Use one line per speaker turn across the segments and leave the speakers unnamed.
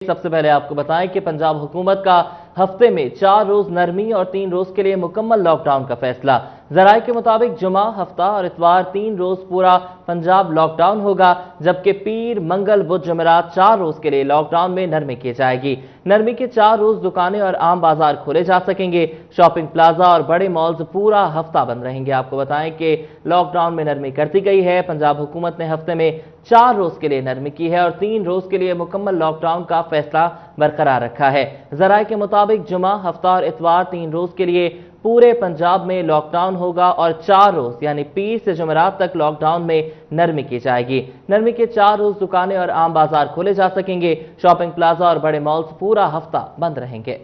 सबसे पहले आपको बताएं कि पंजाब हुकूमत का हफ्ते में 4 रोज नरमी और 3 रोज के लिए मुकम्मल लॉकडाउन का फैसला। जराये के मुताबिक जुमा, हफ्ता और इतवार 3 रोज पूरा पंजाब लॉकडाउन होगा, जबकि पीर, मंगल, बुध, जुमेरात 4 रोज के लिए लॉकडाउन में नरमी की जाएगी। नरमी के 4 रोज दुकानें और आम बाजार खोले जा सकेंगे। शॉपिंग प्लाजा और बड़े मॉल्स पूरा हफ्ता बंद रहेंगे। आपको बताएं कि लॉकडाउन में नरमी कर दी गई है। पंजाब हुकूमत ने हफ्ते में 4 रोज के लिए नरमी की है और 3 रोज के लिए मुकम्मल लॉकडाउन का फैसला बरकरार रखा है। जराये के मुताबिक जुमा, हफ्ता और इतवार 3 रोज के लिए पूरे पंजाब में लॉकडाउन होगा और 4 रोज यानी पीर से जुमेरात तक लॉकडाउन में नरमी की जाएगी। नरमी के 4 रोज दुकानें और आम बाजार खोले जा सकेंगे। शॉपिंग प्लाजा और बड़े मॉल्स पूरा हफ्ता बंद रहेंगे।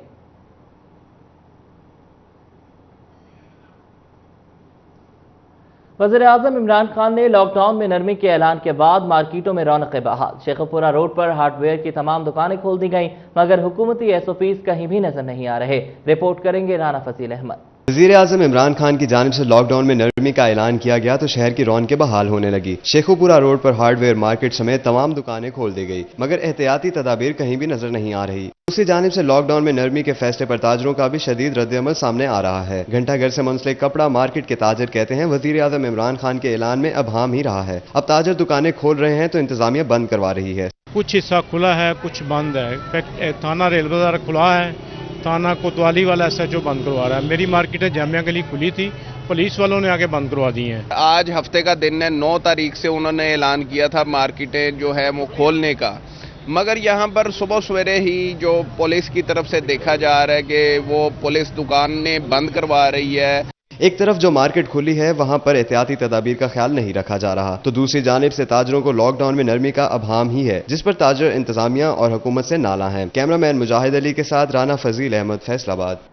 वज़ीर-ए-आज़म इमरान खान ने लॉकडाउन में नरमी के ऐलान के बाद मार्केटों में रौनक बहाल। शेखुपुरा रोड पर हार्डवेयर की तमाम दुकानें खोल दी गईं, मगर हुकूमती SOPs कहीं भी नजर नहीं आ रहे। रिपोर्ट करेंगे राना फजील अहमद।
वज़ीर-ए-आज़म इमरान खान की जानिब से लॉकडाउन में नरमी का ऐलान किया गया तो शहर की रौनकें बहाल होने लगी। शेखुपुरा रोड पर हार्डवेयर मार्केट समेत तमाम दुकानें खोल दी गई, मगर एहतियाती तदाबीर कहीं भी नजर नहीं आ रही। दूसरी जानिब से लॉकडाउन में नरमी के फैसले पर ताजरों का भी शदीद रद्द-ए-अमल सामने आ रहा है। घंटाघर से मुंसलिक कपड़ा मार्केट के ताजर कहते हैं वज़ीर-ए-आज़म इमरान खान के ऐलान में अब हाम ही रहा है। अब ताजर दुकानें खोल रहे हैं तो इंतजामिया बंद करवा रही है।
कुछ हिस्सा खुला है, कुछ बंद है। थाना रेल बाजार खुला है, थाना कोतवाली वाला SHO बंद करवा रहा है। मेरी मार्केट जामिया गली खुली थी, पुलिस वालों ने आके बंद करवा दी हैं।
आज हफ्ते का दिन है, 9 तारीख से उन्होंने ऐलान किया था मार्केटें जो है वो खोलने का, मगर यहाँ पर सुबह सवेरे ही जो पुलिस की तरफ से देखा जा रहा है कि वो पुलिस दुकानें बंद करवा रही है।
एक तरफ जो मार्केट खुली है वहां पर एहतियाती तदाबीर का ख्याल नहीं रखा जा रहा, तो दूसरी जानिब से ताजरों को लॉकडाउन में नरमी का अब हाम ही है, जिस पर ताजर इंतजामिया और हुकूमत से नाला हैं। कैमरामैन मुजाहिद अली के साथ राना फजील अहमद, फैसलाबाद।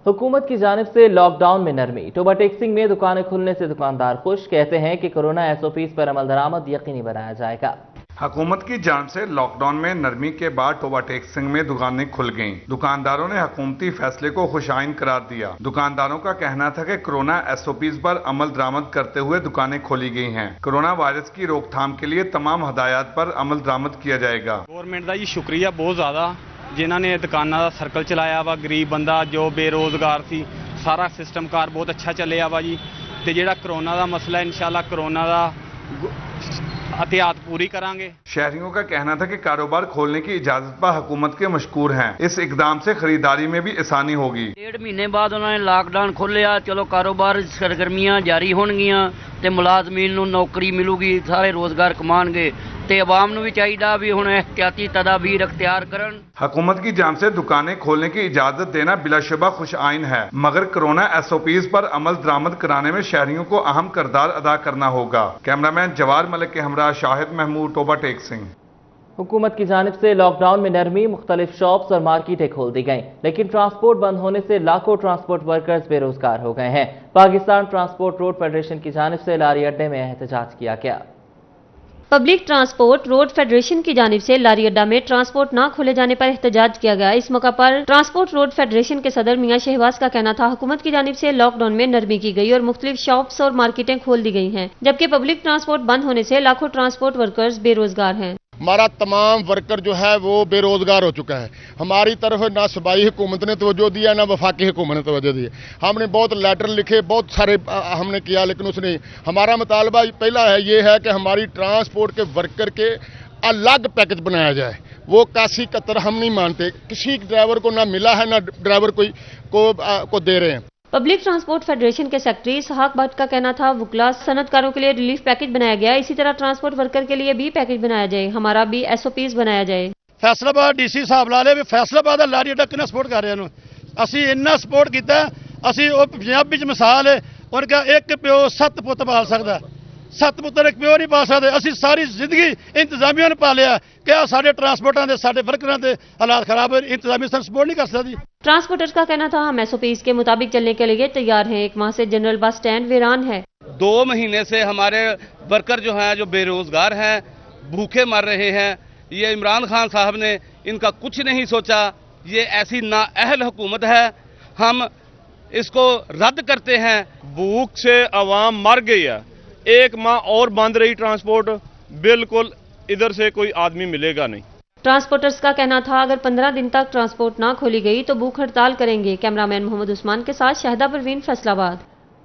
हुकूमत की जानिब से लॉकडाउन में नरमी। टोबा टेक्सिंग में दुकानें खुलने से दुकानदार खुश, कहते हैं कि कोरोना SOPs पर अमल दरामद यकीनी बनाया जाएगा।
हुकूमत की जानिब से लॉकडाउन में नरमी के बाद टोबा टेक्सिंग में दुकानें खुल गईं। दुकानदारों ने हुकूमती फैसले को खुशाइन करार दिया। दुकानदारों का कहना था कि कोरोना SOPs पर अमल दरामद करते हुए दुकानें खोली गई हैं। कोरोना वायरस की रोकथाम के लिए तमाम हदायत पर अमल दरामद किया जाएगा।
गवर्नमेंट का जी शुक्रिया बहुत ज्यादा, जिन्होंने दुकाना का सर्कल चलाया वा, गरीब बंदा जो बेरोजगार सी, सारा सिस्टम कार बहुत अच्छा चलिया वा जी। ते जेड़ा कोरोना का मसला, इंशाल्लाह कोरोना का एहतियात पूरी करांगे।
शहरियों का कहना था कि कारोबार खोलने की इजाजत पर हुकूमत के मशकूर हैं। इस इकदाम से खरीदारी में भी आसानी होगी।
1.5 महीने बाद उन्होंने लॉकडाउन खोलिया, चलो कारोबार सरगर्मियां जारी होणगियां ते मुलाजमीन नूं नौकरी मिलूगी, सारे रोजगार कमाणगे ते अवाम नूं भी चाहिदा भी हुण एहतियाती तदाबीर अख्तियार करन।
हुकूमत की जानिब से दुकानें खोलने की इजाजत देना बिलाशुबा खुश आइन है, मगर कोरोना SOPs पर अमल दरामद कराने में शहरियों को अहम किरदार अदा करना होगा। कैमरामैन जवार मलिक के हमरा शाहिद महमूद, टोबा टेक्सिंग।
हुकूमत की जानिब से लॉकडाउन में नरमी, मुख्तलिफ शॉप्स और मार्केटें खोल दी गईं, लेकिन ट्रांसपोर्ट बंद होने से लाखों ट्रांसपोर्ट वर्कर्स बेरोजगार हो गए हैं। पाकिस्तान ट्रांसपोर्ट रोड फेडरेशन की जानिब से लारी अड्डे में एहतजाज किया गया।
पब्लिक ट्रांसपोर्ट रोड फेडरेशन की जानिब से लारी अड्डा में ट्रांसपोर्ट न खोले जाने पर एहतजाज किया गया। इस मौका पर ट्रांसपोर्ट रोड फेडरेशन के सदर मियां शहबाज का कहना था हुकूमत की जानिब से लॉकडाउन में नरमी की गई और मुख्तलिफ शॉप्स और मार्केटें खोल दी गई हैं, जबकि पब्लिक ट्रांसपोर्ट बंद होने से लाखों ट्रांसपोर्ट वर्कर्स बेरोजगार हैं।
हमारा तमाम वर्कर जो है वो बेरोजगार हो चुका है। हमारी तरफ ना सूबाई हुकूमत ने तवज्जो दिया, ना वफाकी हुकूमत ने तवज्जो दी। हमने बहुत लेटर लिखे, बहुत सारे हमने किया, लेकिन उसने हमारा मुतालबा पहला है ये है कि हमारी ट्रांसपोर्ट के वर्कर के अलग पैकेज बनाया जाए। वो कासी कतर हम नहीं मानते, किसी ड्राइवर को ना मिला है ना ड्राइवर को दे रहे हैं।
पब्लिक ट्रांसपोर्ट फेडरेशन के सेक्रेटरी इसहाक भट्ट का कहना था वुकला सनतकारों के लिए रिलीफ पैकेज बनाया गया, इसी तरह ट्रांसपोर्ट वर्कर के लिए भी पैकेज बनाया जाए, हमारा भी SOPs बनाया जाए।
फैसलाबाद DC साहब ला ले भी फैसलाबाद लारी अड्डा कितना सपोर्ट कर रहे हैं, ਅਸੀਂ ਇੰਨਾ ਸਪੋਰਟ ਕੀਤਾ। ਅਸੀਂ ਉਹ ਪੰਜਾਬੀ ਚ ਮਿਸਾਲ ਹੈ, ਉਹਨਾਂ ਕਹਾ ਇੱਕ ਪਿਓ 7 ਪੁੱਤ ਪਾਲ ਸਕਦਾ, 7 ਪੁੱਤਰ ਇੱਕ ਪਿਓ ਨਹੀਂ ਪਾਲ ਸਕਦੇ। ਅਸੀਂ ਸਾਰੀ ਜ਼ਿੰਦਗੀ ਇੰਤਜ਼ਾਮੀਆਂ ਨੂੰ ਪਾਲਿਆ ਕਿ ਆ ਸਾਡੇ ਟਰਾਂਸਪੋਰਟਾਂ ਦੇ ਸਾਡੇ ਵਰਕਰਾਂ ਦੇ ਹਾਲਾਤ ਖਰਾਬ ਹੈ, इंतजामी ਸਾਨੂੰ सपोर्ट नहीं कर सकती।
ट्रांसपोर्टर्स का कहना था हम SOPs के मुताबिक चलने के लिए तैयार हैं। एक माह से जनरल बस स्टैंड वीरान है।
2 महीने से हमारे वर्कर जो हैं, जो बेरोजगार हैं, भूखे मर रहे हैं। ये इमरान खान साहब ने इनका कुछ नहीं सोचा। ये ऐसी नाअहल हुकूमत है, हम इसको रद्द करते हैं।
भूख से आवाम मर गई है, 1 माह और बंद रही ट्रांसपोर्ट, बिल्कुल इधर से कोई आदमी मिलेगा नहीं।
ट्रांसपोर्टर्स का कहना था अगर 15 दिन तक ट्रांसपोर्ट ना खोली गई तो भूख हड़ताल करेंगे। कैमरामैन मोहम्मद उस्मान के साथ शहदा परवीन, फैसलाबाद।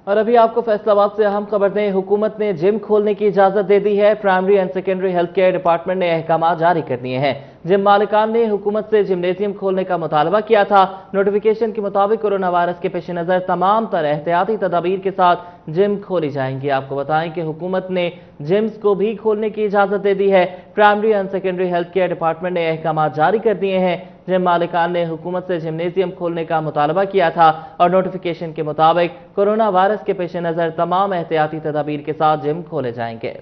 और अभी आपको फैसलाबाद से अहम खबर दें, हुकूमत ने जिम खोलने की इजाजत दे दी है। Primary and secondary health care department ने अहकाम जारी कर दिए हैं। जिम मालिकान ने हुकूमत से जिमनेजियम खोलने का मुतालबा किया था। नोटिफिकेशन के मुताबिक कोरोना वायरस के पेश नज़र तमाम तर एहतियाती तदाबीर के साथ जिम खोली जाएंगी। आपको बताएं कि हुकूमत ने जिम्स को भी खोलने की इजाजत दे दी है। Primary and secondary health care department ने अहकाम जारी कर दिए हैं। जिम मालिकान ने हुकूमत से जिमनेजियम खोलने का मुतालबा किया था और नोटिफिकेशन के मुताबिक कोरोना वायरस के पेश नज़र तमाम एहतियाती तदाबीर के साथ जिम खोले जाएंगे।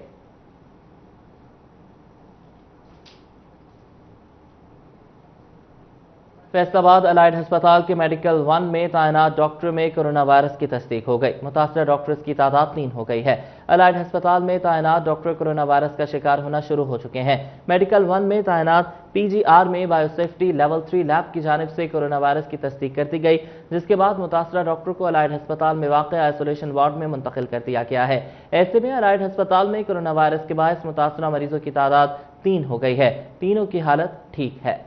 फैसलाबाद अलाइड अस्पताल के मेडिकल 1 में तैनात डॉक्टर में कोरोना वायरस की तस्दीक हो गई। मुतासर डॉक्टर्स की तादाद 3 हो गई है। अलाइड अस्पताल में तैनात डॉक्टर कोरोना वायरस का शिकार होना शुरू हो चुके हैं। मेडिकल 1 में तैनात PGR में बायोसेफ्टी लेवल 3 लैब की जानिब से कोरोना वायरस की तस्दीक कर दी गई, जिसके बाद मुतासरा डॉक्टर को अलाइड अस्पताल में वाक़ आइसोलेशन वार्ड में मुंतकिल कर दिया गया है। ऐसे में अलाइड अस्पताल में कोरोना वायरस के बायस मुतासरा मरीजों की तादाद 3 हो गई है। तीनों की हालत ठीक है।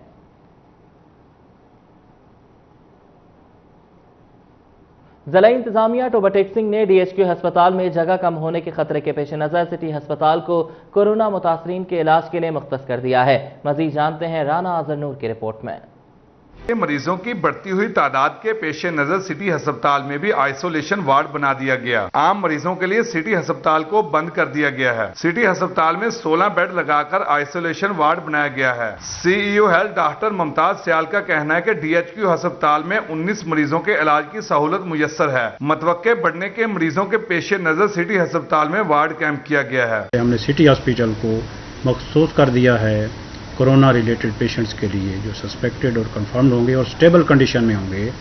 जिला इंतजामिया टोबा टेक सिंह ने DHQ अस्पताल में जगह कम होने के खतरे के पेश नज़र सिटी अस्पताल को कोरोना मुतासरीन के इलाज के लिए मुख्तस कर दिया है। मजीद जानते हैं राना अजहर की रिपोर्ट में।
मरीजों की बढ़ती हुई तादाद के पेश नजर सिटी अस्पताल में भी आइसोलेशन वार्ड बना दिया गया। आम मरीजों के लिए सिटी अस्पताल को बंद कर दिया गया है। सिटी अस्पताल में 16 बेड लगाकर आइसोलेशन वार्ड बनाया गया है। CEO हेल्थ डॉक्टर मुमताज सियाल का कहना है कि DHQ अस्पताल में 19 मरीजों के इलाज की सहूलत मुयस्सर है। मतवक्के बढ़ने के मरीजों के पेश नजर सिटी अस्पताल में वार्ड कैंप किया गया है।
हमने सिटी हॉस्पिटल को मखसूस कर दिया है कोरोना रिलेटेड पेशेंट्स के लिए, जो सस्पेक्टेड और कंफर्म्ड होंगे और स्टेबल कंडीशन में होंगे,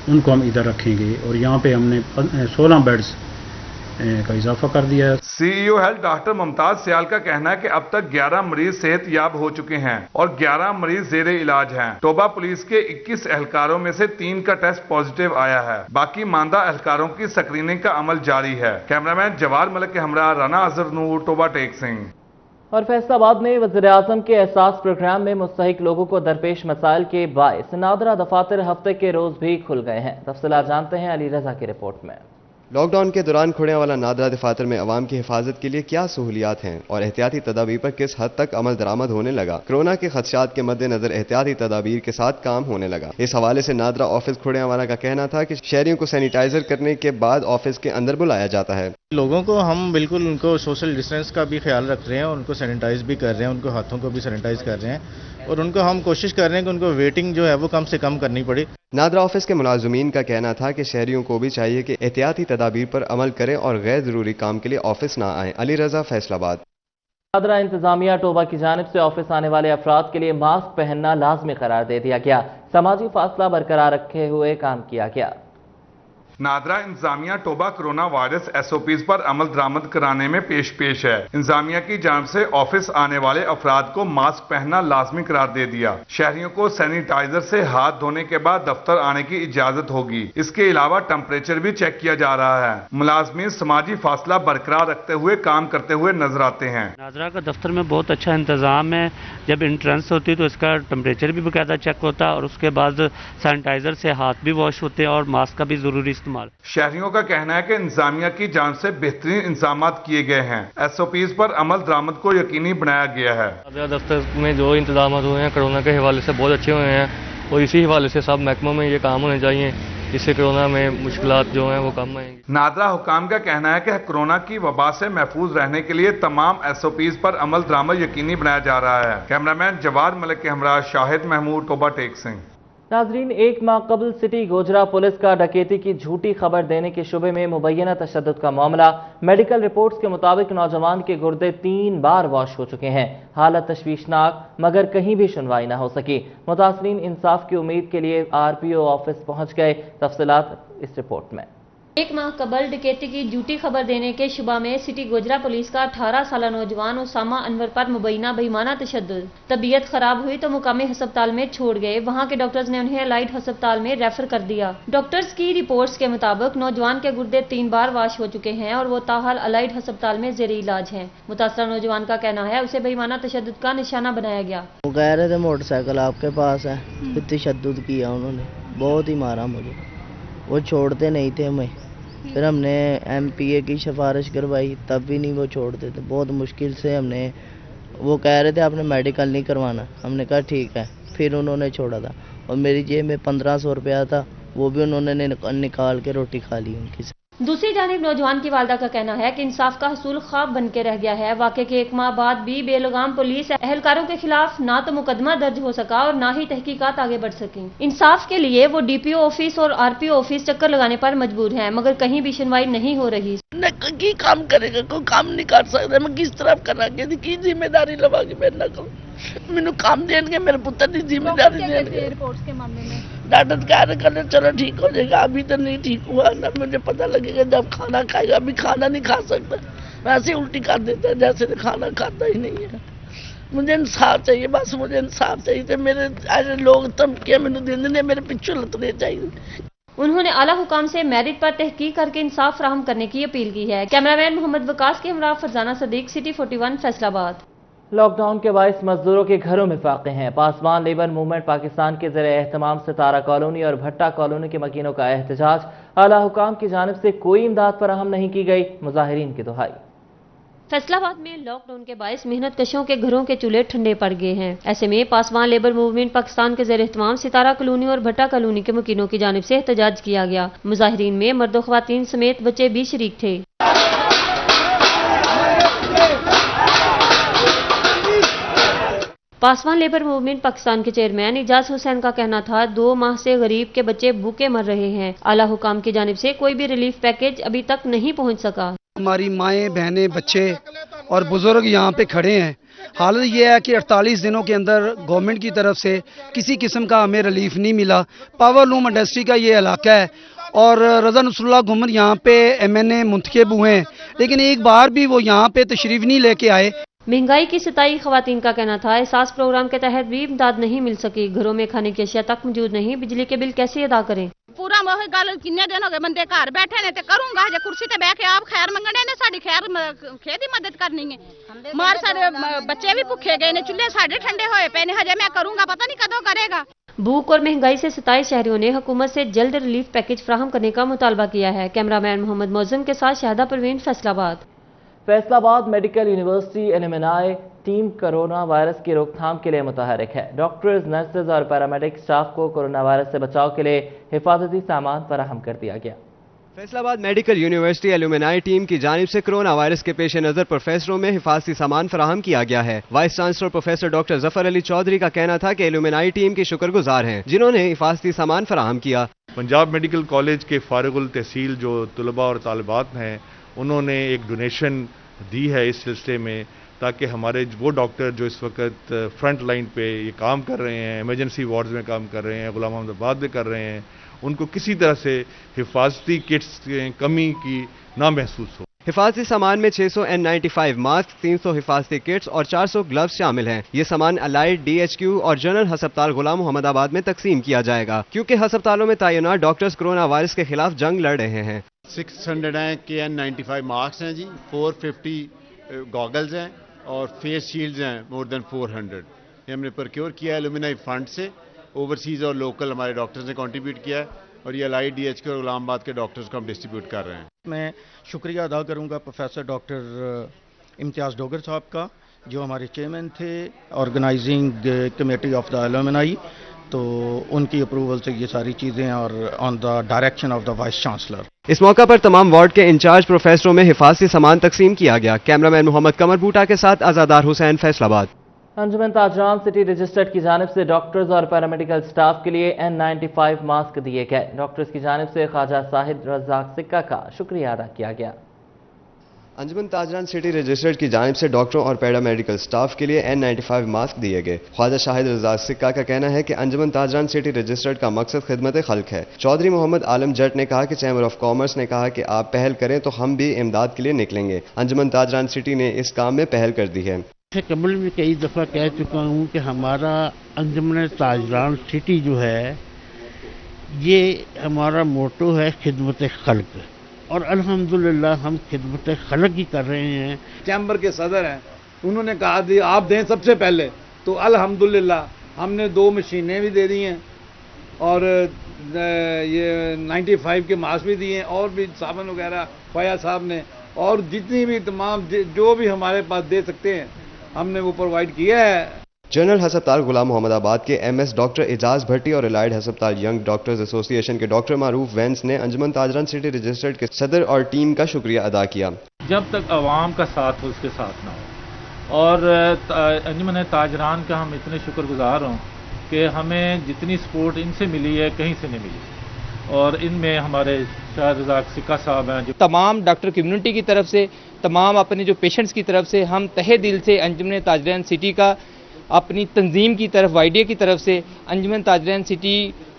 उनको हम इधर रखेंगे। और यहाँ पे हमने 16 बेड्स का इजाफा कर दिया है।
CEO हेल्थ डॉक्टर मुमताज सियाल का कहना है कि अब तक 11 मरीज सेहत याब हो चुके हैं और 11 मरीज जेरे इलाज हैं। टोबा पुलिस के 21 एहलकारों में से 3 का टेस्ट पॉजिटिव आया है। बाकी मानदा एहलकारों की स्क्रीनिंग का अमल जारी है। कैमरामैन जवार मलिक के हमरा राना अजहर नूर, टोबा टेक सिंह।
और फैसलाबाद में वज़ीर-ए-आज़म के एहसास प्रोग्राम में मुस्तहिक लोगों को दरपेश मसाइल के बायस नादरा दफातर हफ्ते के रोज भी खुल गए हैं। तफसीलात जानते हैं अली रजा की रिपोर्ट में।
लॉकडाउन के दौरान खुलने वाला नादरा दफातर में अवाम की हिफाजत के लिए क्या सहूलियात हैं और एहतियाती तदाबीर पर किस हद तक अमल दरामद होने लगा। कोरोना के खदशात के मद्देनजर एहतियाती तदाबीर के साथ काम होने लगा। इस हवाले से नादरा ऑफिस खुलने वाला का कहना था कि शहरियों को सैनिटाइजर करने के बाद ऑफिस के अंदर बुलाया जाता है।
लोगों को हम बिल्कुल उनको सोशल डिस्टेंस का भी ख्याल रख रहे हैं, उनको सैनिटाइज भी कर रहे हैं, उनको हाथों को भी सैनिटाइज कर रहे हैं और उनको हम कोशिश कर रहे हैं कि उनको वेटिंग जो है वो कम से कम करनी पड़े।
नादरा ऑफिस के मुलाजमीन का कहना था कि शहरियों को भी चाहिए कि एहतियाती तदाबीर पर अमल करें और गैर जरूरी काम के लिए ऑफिस ना आएं। अली रजा, फैसलाबाद।
नादरा इंतजामिया टोबा की जानिब से ऑफिस आने वाले अफराद के लिए मास्क पहनना लाजमी करार दे दिया गया। समाजी फासला बरकरार रखे हुए काम किया गया।
नादरा इंतजामिया टोबा कोरोना वायरस SOPs पर अमल दरामद कराने में पेश है। इंतजामिया की जानिब से ऑफिस आने वाले अफराद को मास्क पहनना लाजमी करार दे दिया। शहरियों को सैनिटाइजर से हाथ धोने के बाद दफ्तर आने की इजाजत होगी। इसके अलावा टेम्परेचर भी चेक किया जा रहा है। मुलाजमीन समाजी फासला बरकरार रखते हुए काम करते हुए नजर आते हैं।
नादरा का दफ्तर में बहुत अच्छा इंतजाम है। जब एंट्रेंस होती है तो इसका टेम्परेचर भी बाकायदा चेक होता है और उसके बाद सैनिटाइजर से हाथ भी वॉश होते हैं और मास्क का भी जरूरी
शहरियों का कहना है कि इंतजामिया की जानिब से बेहतरीन इंतजाम किए गए हैं। SOPs पर अमल दरामद को यकीनी बनाया गया है।
दफ्तर में जो इंतजाम हुए हैं कोरोना के हवाले से बहुत अच्छे हुए हैं और इसी हवाले से सब महकमों में ये काम होने चाहिए, इससे कोरोना में मुश्किलात जो हैं वो कम आएंगी।
नादरा हुकाम का कहना है कि कोरोना की वबा से महफूज रहने के लिए तमाम SOPs पर अमल दरामद यकीनी बनाया जा रहा है। कैमरामैन जवार मलिक के हमरा शाहिद महमूद, टोबा टेक सिंह।
नाजरीन, एक माह कबल सिटी गोजरा पुलिस का डकैती की झूठी खबर देने के शुबे में मुबैना तशद्दुद का मामला। मेडिकल रिपोर्ट्स के मुताबिक नौजवान के गुर्दे 3 बार वॉश हो चुके हैं। हालत तशवीशनाक, मगर कहीं भी सुनवाई न हो सकी। मुतासरीन इंसाफ की उम्मीद के लिए RPO ऑफिस पहुंच गए। तफसीलात इस रिपोर्ट में।
एक माह कबल डकैती की झूठी खबर देने के शुबा में सिटी गोजरा पुलिस का 18 साल नौजवान उसामा अनवर पर मुबैना बेईमाना तशद्दुद। तबीयत खराब हुई तो मुकामी हस्पताल में छोड़ गए। वहां के डॉक्टर्स ने उन्हें अलाइड हस्पताल में रेफर कर दिया। डॉक्टर्स की रिपोर्ट्स के मुताबिक नौजवान के गुर्दे 3 बार वाश हो चुके हैं और वो ताहाल अलाइड हस्पताल में जेरी इलाज है। मुतासरा नौजवान का कहना है उसे बेईमाना तशद्दुद का निशाना बनाया गया।
वो कह रहे थे मोटरसाइकिल आपके पास है, फिर तशद्दुद किया उन्होंने, बहुत ही मारा मुझे, वो छोड़ते नहीं थे हमें। फिर हमने MPA की सिफारिश करवाई, तब भी नहीं वो छोड़ते थे। बहुत मुश्किल से हमने, वो कह रहे थे आपने मेडिकल नहीं करवाना, हमने कहा ठीक है। फिर उन्होंने छोड़ा था और मेरी जेब में 1500 रुपया था, वो भी उन्होंने निकाल के रोटी खा ली उनकी।
दूसरी जानिब नौजवान की वालदा का कहना है कि इंसाफ का हसूल ख्वाब बन के रह गया है। वाक़े के 1 माह बाद भी बेलगाम पुलिस एहलकारों के खिलाफ ना तो मुकदमा दर्ज हो सका और ना ही तहकीकात आगे बढ़ सकी। इंसाफ के लिए वो DPO ऑफिस और RPO ऑफिस चक्कर लगाने पर मजबूर हैं, मगर कहीं भी सुनवाई नहीं हो रही।
की काम करेगा, कोई काम नहीं कर सकता। मैं किस तरह करा की जिम्मेदारी लवागी मेरे ना को, मैनू काम देंगे, मेरे पुत्र की जिम्मेदारी देंगे।
रिपोर्ट्स के मामले में
डॉक्टर कह रहे कर चलो ठीक हो जाएगा, अभी तो नहीं ठीक हुआ ना, मुझे पता लगेगा जब खाना खाएगा। अभी खाना नहीं खा सकता, वैसे उल्टी कर देता है जैसे खाना खाता ही नहीं है। मुझे इंसाफ चाहिए, बस मुझे इंसाफ चाहिए। तो मेरे ऐसे लोग धमकियां मैनू देंगे, मेरे पिछू लतने चाहिए।
उन्होंने आला हुकाम से मैरिट पर तहकीक करके इंसाफ फराहम करने की अपील की है। कैमरामैन मोहम्मद वकास के हमरा फरजाना सदीक, सिटी 41 फैसलाबाद।
लॉकडाउन के बायस मजदूरों के घरों में फाके हैं। पासवान लेबर मूवमेंट पाकिस्तान के ज़रिए एहतमाम सितारा कॉलोनी और भट्टा कॉलोनी के मकीनों का एहतजाज। आला हुकाम की जानिब से कोई इमदाद फराहम नहीं की गई, मुजाहिरीन की दुहाई।
फैसलाबाद में लॉकडाउन के बायस मेहनत कशों के घरों के चूल्हे ठंडे पड़ गए हैं। ऐसे में पासवान लेबर मूवमेंट पाकिस्तान के ज़रिए एहतमाम सितारा कॉलोनी और भट्टा कॉलोनी के मकीनों की जानिब से एहतजाज किया गया। मुजाहिरीन में मर्द ख्वातीन समेत बच्चे भी शरीक थे। पासवान लेबर मूवमेंट पाकिस्तान के चेयरमैन इजाज हुसैन का कहना था 2 माह से गरीब के बच्चे भूखे मर रहे हैं। आला हुकाम की जानिब से कोई भी रिलीफ पैकेज अभी तक नहीं पहुंच सका।
हमारी माएँ बहनें बच्चे और बुजुर्ग यहाँ पे खड़े हैं। हालत ये है कि 48 दिनों के अंदर गवर्नमेंट की तरफ से किसी किस्म का हमें रिलीफ नहीं मिला। पावर लूम इंडस्ट्री का ये इलाका है और रज़ा नसरुल्लाह घुमर यहाँ पे MNA मुंतखब हुए हैं, लेकिन एक बार भी वो यहाँ पे तशरीफ नहीं लेके आए।
महंगाई की सताई खवातीन का कहना था एहसास प्रोग्राम के तहत भी इमदाद नहीं मिल सकी। घरों में खाने की अशिया तक मौजूद नहीं, बिजली के बिल कैसे अदा करें।
पूरा वही गल किन्ने दिन हो गए बंदे घर बैठे ने ते करूंगा जे कुर्सी ते बैठ के आप खैर मंगने ने, साडी खैर खेती मदद करनी है। मार सारे बच्चे भी भुखे गए ने, चूल्हे साडे ठंडे होए पे ने, हजे मैं करूंगा पता नहीं कदों करेगा।
भूख और महंगाई से सताए शहरियों ने हुकूमत से जल्द रिलीफ पैकेज फराहम करने का मुतालबा किया है। कैमरामैन मोहम्मद मौजम के साथ Shahida Parveen, Faisalabad.
Faisalabad medical university alumni team corona virus की रोकथाम के लिए मुतहरिक है। डॉक्टर्स, नर्सेज और पैरामेडिक स्टाफ को कोरोना वायरस से बचाव के लिए हिफाजती सामान फराहम कर दिया गया।
Faisalabad medical university alumni team की जानिब से कोरोना वायरस के पेश नज़र प्रोफेसरों में हिफाजती सामान फराहम किया गया है। Vice chancellor professor doctor Zafar Ali Chaudhry का कहना था कि एलुमनाई टीम की शुक्रगुजार हैं जिन्होंने हिफाजती सामान फराहम किया।
पंजाब मेडिकल कॉलेज के फारिगुल तहसील जो तलबा और तालिबात हैं, उन्होंने एक डोनेशन दी है इस सिलसिले में, ताकि हमारे वो डॉक्टर जो इस वक्त फ्रंट लाइन पे ये काम कर रहे हैं, इमरजेंसी वार्ड्स में काम कर रहे हैं, गुलाम अहमदाबाद में कर रहे हैं, उनको किसी तरह से हिफाजती किट्स की कमी की ना महसूस हो।
हिफाजती सामान में 600 N95 मास्क, 300 हिफाजती किट्स और 400 ग्लव्स शामिल हैं। ये सामान अलाइड, DHQ और जनरल हस्पताल गुलाम मोहम्मदाबाद में तकसीम किया जाएगा, क्योंकि हस्पतालों में तैनात डॉक्टर्स कोरोना वायरस के खिलाफ जंग लड़ रहे हैं।
600 KN95 मास्क हैं जी, 450 गॉगल्स हैं और फेस शील्ड्स हैं मोर देन 400। ये हमने प्रोक्योर किया है एलुमनाई फंड से। ओवरसीज़ और लोकल हमारे डॉक्टर्स ने कंट्रीब्यूट किया है और ये अलाइड, DHQ और गुलामाबाद के डॉक्टर्स को हम डिस्ट्रीब्यूट कर रहे हैं।
मैं शुक्रिया अदा करूंगा प्रोफेसर डॉक्टर इम्तियाज़ डोगर साहब का, जो हमारे चेयरमैन थे organising committee of the alumni, तो उनकी अप्रूवल से ये सारी चीज़ें और on the direction of the vice chancellor.
इस मौका पर तमाम वार्ड के इंचार्ज प्रोफेसरों में हिफाजती सामान तकसीम किया गया। कैमरामैन मोहम्मद कमर बूटा के साथ आजादार हुसैन, फैसलाबाद।
अंजुमन ताजरान सिटी रजिस्टर्ड की जानिब से डॉक्टर्स और पैरामेडिकल स्टाफ के लिए N95 मास्क दिए गए। डॉक्टर्स की जानिब से ख्वाजा साहिद रज़ाक सिक्का का शुक्रिया अदा किया गया।
अंजुमन ताजरान सिटी रजिस्टर्ड की जानिब से डॉक्टरों और पैरामेडिकल स्टाफ के लिए N95 मास्क दिए गए। ख्वाजा शाहिद रजा सिक्का का कहना है कि अंजुमन ताजरान सिटी रजिस्टर्ड का मकसद खिदमत खल्क है। चौधरी मोहम्मद आलम जट ने कहा कि चैम्बर ऑफ कॉमर्स ने कहा कि आप पहल करें तो हम भी इमदाद के लिए निकलेंगे। अंजुमन ताजरान सिटी ने इस काम में पहल कर दी है।
कबल भी कई दफ़ा कह चुका हूँ कि हमारा अंजुमन ताजरान सिटी जो है ये हमारा मोटो है खिदमत खल्क, और अल्हम्दुलिल्लाह हम खिदमत खल्क ही कर रहे हैं।
चैम्बर के सदर हैं, उन्होंने कहा थी आप दें सबसे पहले, तो अल्हम्दुलिल्लाह हमने 2 मशीनें भी दे दी हैं और ये 95 के मास्क भी दिए हैं और भी साबुन वगैरह फयाज साहब ने, और जितनी भी तमाम जो भी हमारे पास दे सकते हैं हमने वो प्रोवाइड किया है।
जनरल हस्पताल गुलाम मोहम्मदाबाद के MS डॉक्टर एजाज भट्टी और एलाइड हस्पताल यंग डॉक्टर्स एसोसिएशन के डॉक्टर मारूफ वैंस ने अंजुमन ताजरान सिटी रजिस्टर्ड के सदर और टीम का शुक्रिया अदा किया।
जब तक आवाम का साथ हो उसके साथ ना हो, और अंजुमन ताजरान का हम इतने शुक्रगुजार हों कि हमें जितनी सपोर्ट इनसे मिली है कहीं से नहीं मिली, और इनमें हमारे शाहिद रजा सिक्का साहब हैं। जो
तमाम डॉक्टर कम्युनिटी की तरफ से, तमाम अपने जो पेशेंट्स की तरफ से, हम तहे दिल से अंजुमन ताजरान सिटी का अपनी तंजीम की तरफ, YDA की तरफ से अंजुमन ताजरान सिटी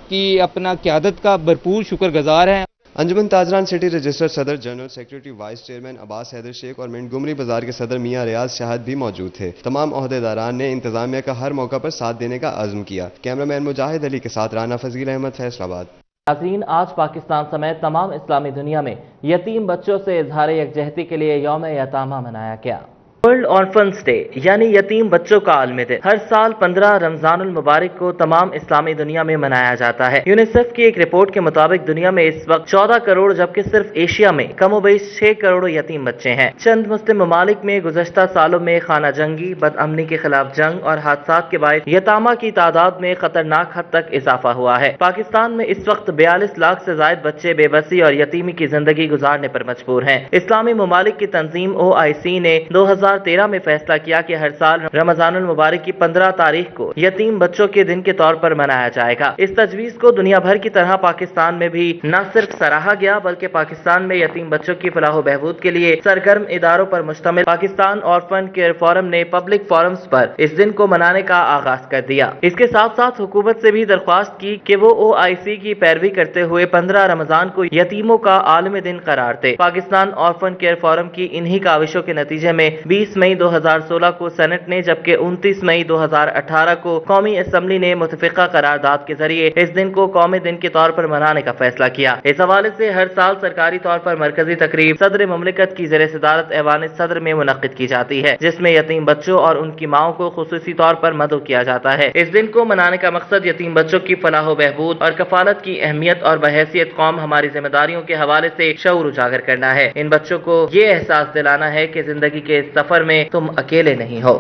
की अपना क़यादत का भरपूर शुक्रगुजार हैं।
अंजुमन ताजरान सिटी रजिस्टर्ड सदर, general secretary, vice chairman Abbas Haider Sheikh और मिंटगोमरी बाजार के सदर मियां रियाज शाहिद भी मौजूद थे। तमाम ओहदेदारान ने इंतजामिया का हर मौका पर साथ देने का अज़्म किया। कैमरामैन मुजाहिद अली के साथ राना फजील अहमद, फैसलाबाद।
नाज़रीन, आज पाकिस्तान समेत तमाम इस्लामी दुनिया में यतीम बच्चों से इजहार यकजहती के लिए यौम यतामा मनाया गया। वर्ल्ड ऑर्फन्स डे यानी यतीम बच्चों का आलमी दिन हर साल 15 रमजानुल मुबारक को तमाम इस्लामी दुनिया में मनाया जाता है। यूनिसेफ की एक रिपोर्ट के मुताबिक दुनिया में इस वक्त 14 करोड़ जबकि सिर्फ एशिया में कमोबेश 6 करोड़ यतीम बच्चे हैं। चंद मुस्लिम ममालिक में गुज़श्ता सालों में खाना जंगी, बदअमनी के खिलाफ जंग और हादसात के बायस यतामा की तादाद में खतरनाक हद तक इजाफा हुआ है। पाकिस्तान में इस वक्त 42 लाख से ज्यादा बच्चे बेबसी और यतीमी की जिंदगी गुजारने पर मजबूर हैं। इस्लामी ममालिक की तंजीम OIC ने 2013 में फैसला किया कि हर साल रमजानुल मुबारक की 15 तारीख को यतीम बच्चों के दिन के तौर पर मनाया जाएगा। इस तजवीज को दुनिया भर की तरह पाकिस्तान में भी न सिर्फ सराहा गया बल्कि पाकिस्तान में यतीम बच्चों की फलाह बहबूद के लिए सरगर्म इदारों पर मुश्तमिल पाकिस्तान ऑर्फन केयर फोरम ने पब्लिक फोरम्स पर इस दिन को मनाने का आगाज कर दिया। इसके साथ साथ हुकूमत से भी दरख्वास्त की कि वो OIC की पैरवी करते हुए 15 रमजान को यतीमों का आलमी दिन करार दे। पाकिस्तान ऑर्फन केयर फोरम की इन्हीं काविशों के नतीजे में 20 मई 2016 को सेनेट ने जबकि 29 मई 2018 को कौमी असम्बली ने मुतफिका करारदाद के जरिए इस दिन को कौमी दिन के तौर पर मनाने का फैसला किया। इस हवाले से हर साल सरकारी तौर पर मरकजी तकरीब सदर ममलिकत की ज़ेर सदारत ऐवान सदर में मुनक्किद की जाती है, जिसमें यतीम बच्चों और उनकी माओं को खुसूसी तौर पर मदऊ किया जाता है। इस दिन को मनाने का मकसद यतीम बच्चों की फलाह बहबूद और कफालत की अहमियत और बहैसियत कौम हमारी जिम्मेदारियों के हवाले से शऊर उजागर करना है। इन बच्चों को ये एहसास दिलाना है कि जिंदगी के इस सफर में तुम अकेले नहीं हो।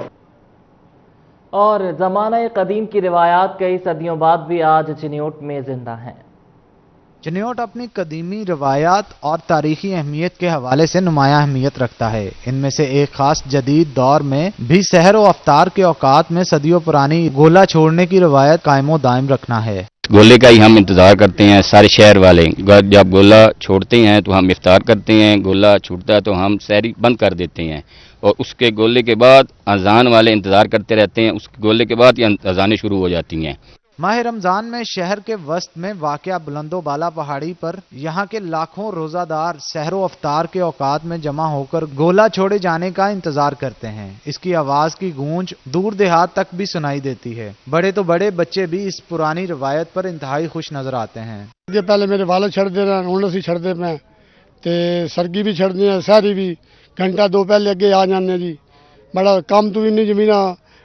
और ज़माना कदीम की रिवायात कई सदियों बाद भी आज चिन्योट में जिंदा हैं।
चिन्योट अपनी कदीमी रवायात और तारीखी अहमियत के हवाले से नुमायां अहमियत रखता है। इनमें से एक खास जदीद दौर में भी सहर व अफ्तार के औकात में सदियों पुरानी गोला छोड़ने की रवायत कायमो दायम रखना है।
गोले का ही हम इंतजार करते हैं सारे शहर वाले। जब गोला छोड़ते हैं तो हम इफ्तार करते हैं, गोला छूटता है तो हम सहरी बंद कर देते हैं और उसके गोले के बाद अजान वाले इंतजार करते रहते हैं। उस गोले के बाद ये अजानें शुरू हो जाती हैं।
माह रमजान में शहर के वस्त में वाक़या बुलंदो बाला पहाड़ी पर यहाँ के लाखों रोजादार सहरो अफ्तार के औकात में जमा होकर गोला छोड़े जाने का इंतजार करते हैं। इसकी आवाज की गूंज दूर देहात तक भी सुनाई देती है। बड़े तो बड़े बच्चे भी इस पुरानी रवायत पर इंतहाई खुश नजर आते हैं।
ये पहले मेरे वाले छड़ दे रहे हैं, सी छड़ दे पे ते सरगी भी छड़ दे सारी भी घंटा दो पहले अगे आ जाने जी। बड़ा काम तो इन्नी जमीना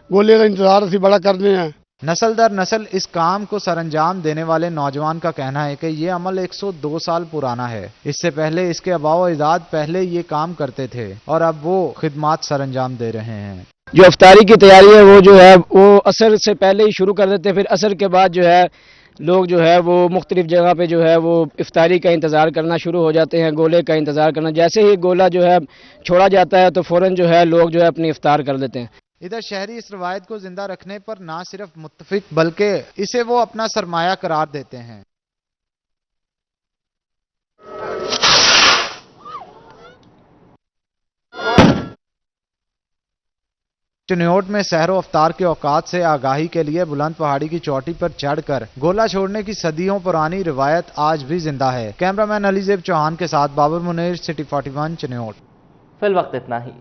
गोले का इंतजार असी बड़ा करते हैं।
नस्ल दर नस्ल इस काम को सरंजाम देने वाले नौजवान का कहना है कि ये अमल 102 साल पुराना है। इससे पहले इसके अबाव इजाद पहले ये काम करते थे और अब वो खिदमात सरंजाम दे रहे हैं।
जो अफ्तारी की तैयारी है वो जो है वो असर से पहले ही शुरू कर देते हैं। फिर असर के बाद जो है लोग जो है वो मुख्तलिफ जगह पे जो है वो इफ्तारी का इंतज़ार करना शुरू हो जाते हैं, गोले का इंतज़ार करना। जैसे ही गोला जो है छोड़ा जाता है तो फ़ौरन जो है लोग जो है अपनी इफ्तार कर लेते हैं।
इधर शहरी इस रवायत को जिंदा रखने पर ना सिर्फ मुत्तफिक बल्कि इसे वो अपना सरमाया करार देते हैं। चिन्योट में सहरो अफ्तार के औकात से आगाही के लिए बुलंद पहाड़ी की चोटी पर चढ़कर गोला छोड़ने की सदियों पुरानी रिवायत आज भी जिंदा है। कैमरामैन अलीजेब चौहान के साथ बाबर मुनीर, सिटी 41 चिन्योट।
फिल वक्त इतना ही।